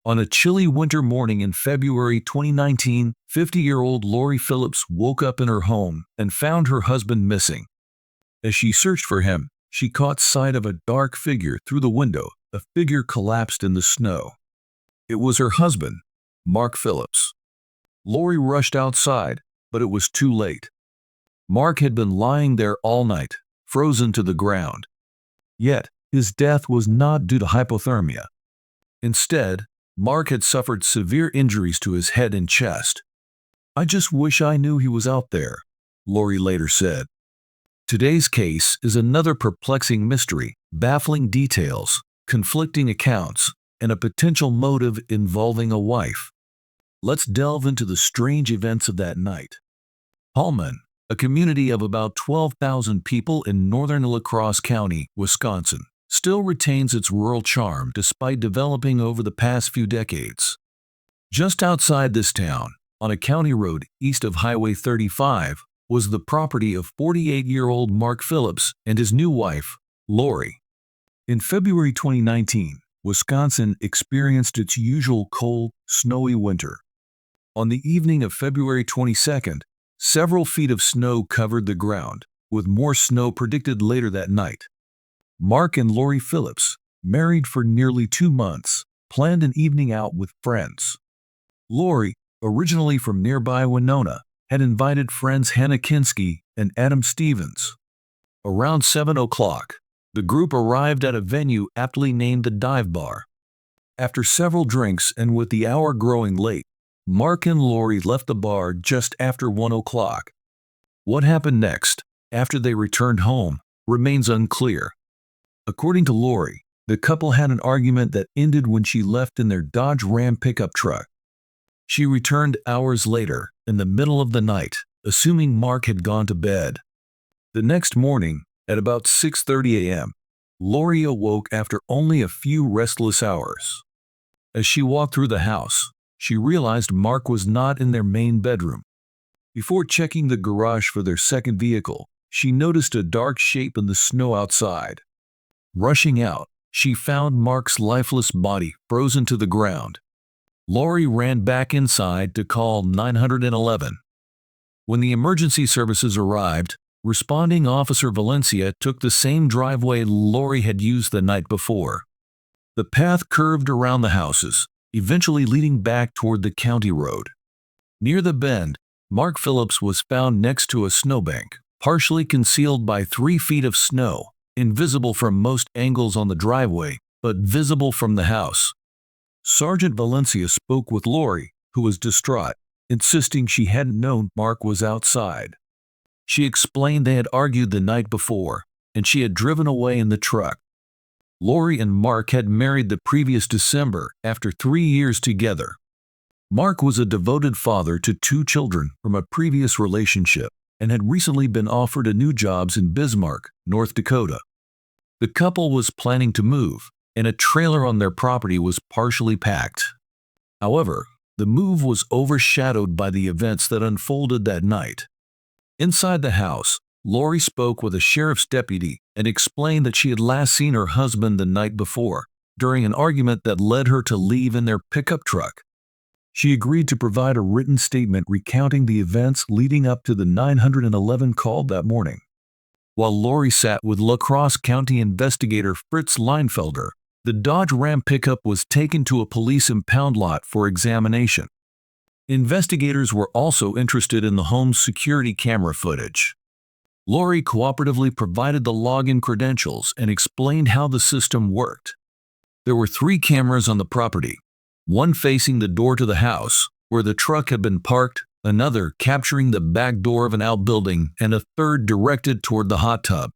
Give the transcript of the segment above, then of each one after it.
On a chilly winter morning in February 2019, 50-year-old Lori Phillips woke up in her home and found her husband missing. As she searched for him, she caught sight of a dark figure through the window. The figure collapsed in the snow. It was her husband, Mark Phillips. Lori rushed outside, but it was too late. Mark had been lying there all night, frozen to the ground. Yet, his death was not due to hypothermia. Instead, Mark had suffered severe injuries to his head and chest. "I just wish I knew he was out there," Lori later said. Today's case is another perplexing mystery, baffling details, conflicting accounts, and a potential motive involving a wife. Let's delve into the strange events of that night. Hallman, a community of about 12,000 people in northern La Crosse County, Wisconsin, still retains its rural charm despite developing over the past few decades. Just outside this town, on a county road east of Highway 35, was the property of 48-year-old Mark Phillips and his new wife, Lori. In February 2019, Wisconsin experienced its usual cold, snowy winter. On the evening of February 22nd, several feet of snow covered the ground, with more snow predicted later that night. Mark and Lori Phillips, married for nearly 2 months, planned an evening out with friends. Lori, originally from nearby Winona, had invited friends Hannah Kinski and Adam Stevens. Around 7 o'clock, the group arrived at a venue aptly named the Dive Bar. After several drinks and with the hour growing late, Mark and Lori left the bar just after 1 o'clock. What happened next, after they returned home, remains unclear. According to Lori, the couple had an argument that ended when she left in their Dodge Ram pickup truck. She returned hours later, in the middle of the night, assuming Mark had gone to bed. The next morning, at about 6:30 a.m., Lori awoke after only a few restless hours. As she walked through the house, she realized Mark was not in their main bedroom. Before checking the garage for their second vehicle, she noticed a dark shape in the snow outside. Rushing out, she found Mark's lifeless body frozen to the ground. Lori ran back inside to call 911. When the emergency services arrived, responding Officer Valencia took the same driveway Lori had used the night before. The path curved around the houses, eventually leading back toward the county road. Near the bend, Mark Phillips was found next to a snowbank, partially concealed by 3 feet of snow, invisible from most angles on the driveway, but visible from the house. Sergeant Valencia spoke with Lori, who was distraught, insisting she hadn't known Mark was outside. She explained they had argued the night before, and she had driven away in the truck. Lori and Mark had married the previous December after 3 years together. Mark was a devoted father to 2 children from a previous relationship and had recently been offered a new job in Bismarck, North Dakota. The couple was planning to move, and a trailer on their property was partially packed. However, the move was overshadowed by the events that unfolded that night. Inside the house, Lori spoke with a sheriff's deputy and explained that she had last seen her husband the night before, during an argument that led her to leave in their pickup truck. She agreed to provide a written statement recounting the events leading up to the 911 call that morning. While Lori sat with La Crosse County investigator Fritz Leinfelder, the Dodge Ram pickup was taken to a police impound lot for examination. Investigators were also interested in the home's security camera footage. Lori cooperatively provided the login credentials and explained how the system worked. There were 3 cameras on the property, one facing the door to the house, where the truck had been parked, another capturing the back door of an outbuilding, and a third directed toward the hot tub.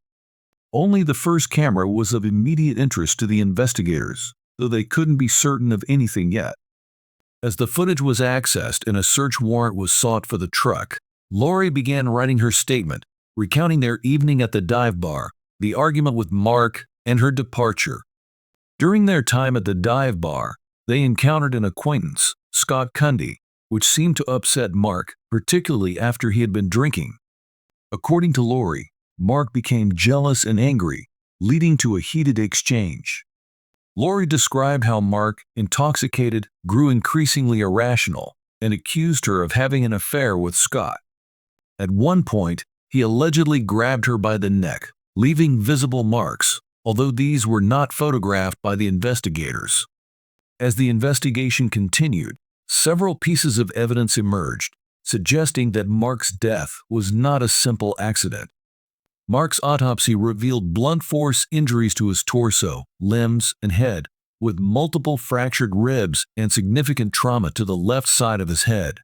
Only the first camera was of immediate interest to the investigators, though they couldn't be certain of anything yet. As the footage was accessed and a search warrant was sought for the truck, Lori began writing her statement, recounting their evening at the dive bar, the argument with Mark, and her departure. During their time at the dive bar, they encountered an acquaintance, Scott Cundy, which seemed to upset Mark, particularly after he had been drinking. According to Lori, Mark became jealous and angry, leading to a heated exchange. Lori described how Mark, intoxicated, grew increasingly irrational and accused her of having an affair with Scott. At one point, he allegedly grabbed her by the neck, leaving visible marks, although these were not photographed by the investigators. As the investigation continued, several pieces of evidence emerged, suggesting that Mark's death was not a simple accident. Mark's autopsy revealed blunt force injuries to his torso, limbs, and head, with multiple fractured ribs and significant trauma to the left side of his head.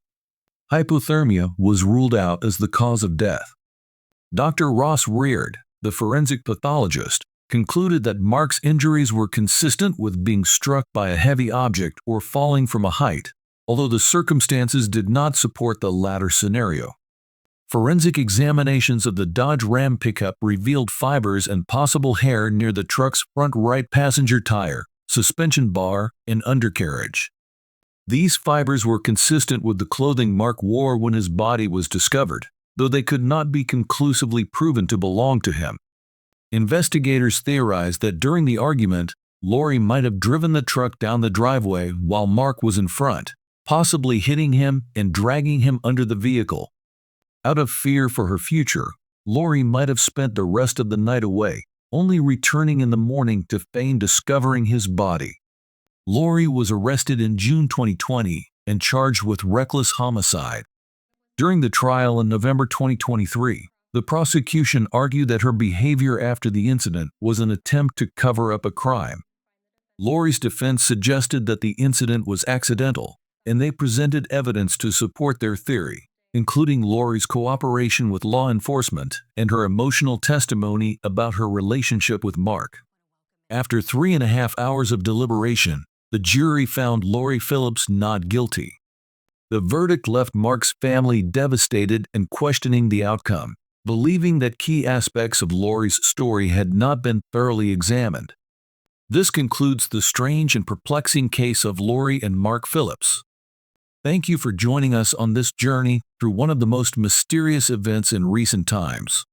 Hypothermia was ruled out as the cause of death. Dr. Ross Reard, the forensic pathologist, concluded that Mark's injuries were consistent with being struck by a heavy object or falling from a height, although the circumstances did not support the latter scenario. Forensic examinations of the Dodge Ram pickup revealed fibers and possible hair near the truck's front right passenger tire, suspension bar, and undercarriage. These fibers were consistent with the clothing Mark wore when his body was discovered, though they could not be conclusively proven to belong to him. Investigators theorized that during the argument, Lori might have driven the truck down the driveway while Mark was in front, possibly hitting him and dragging him under the vehicle. Out of fear for her future, Lori might have spent the rest of the night away, only returning in the morning to feign discovering his body. Lori was arrested in June 2020 and charged with reckless homicide. During the trial in November 2023, the prosecution argued that her behavior after the incident was an attempt to cover up a crime. Lori's defense suggested that the incident was accidental, and they presented evidence to support their theory, including Lori's cooperation with law enforcement and her emotional testimony about her relationship with Mark. After 3.5 hours of deliberation, the jury found Lori Phillips not guilty. The verdict left Mark's family devastated and questioning the outcome, believing that key aspects of Lori's story had not been thoroughly examined. This concludes the strange and perplexing case of Lori and Mark Phillips. Thank you for joining us on this journey through one of the most mysterious events in recent times.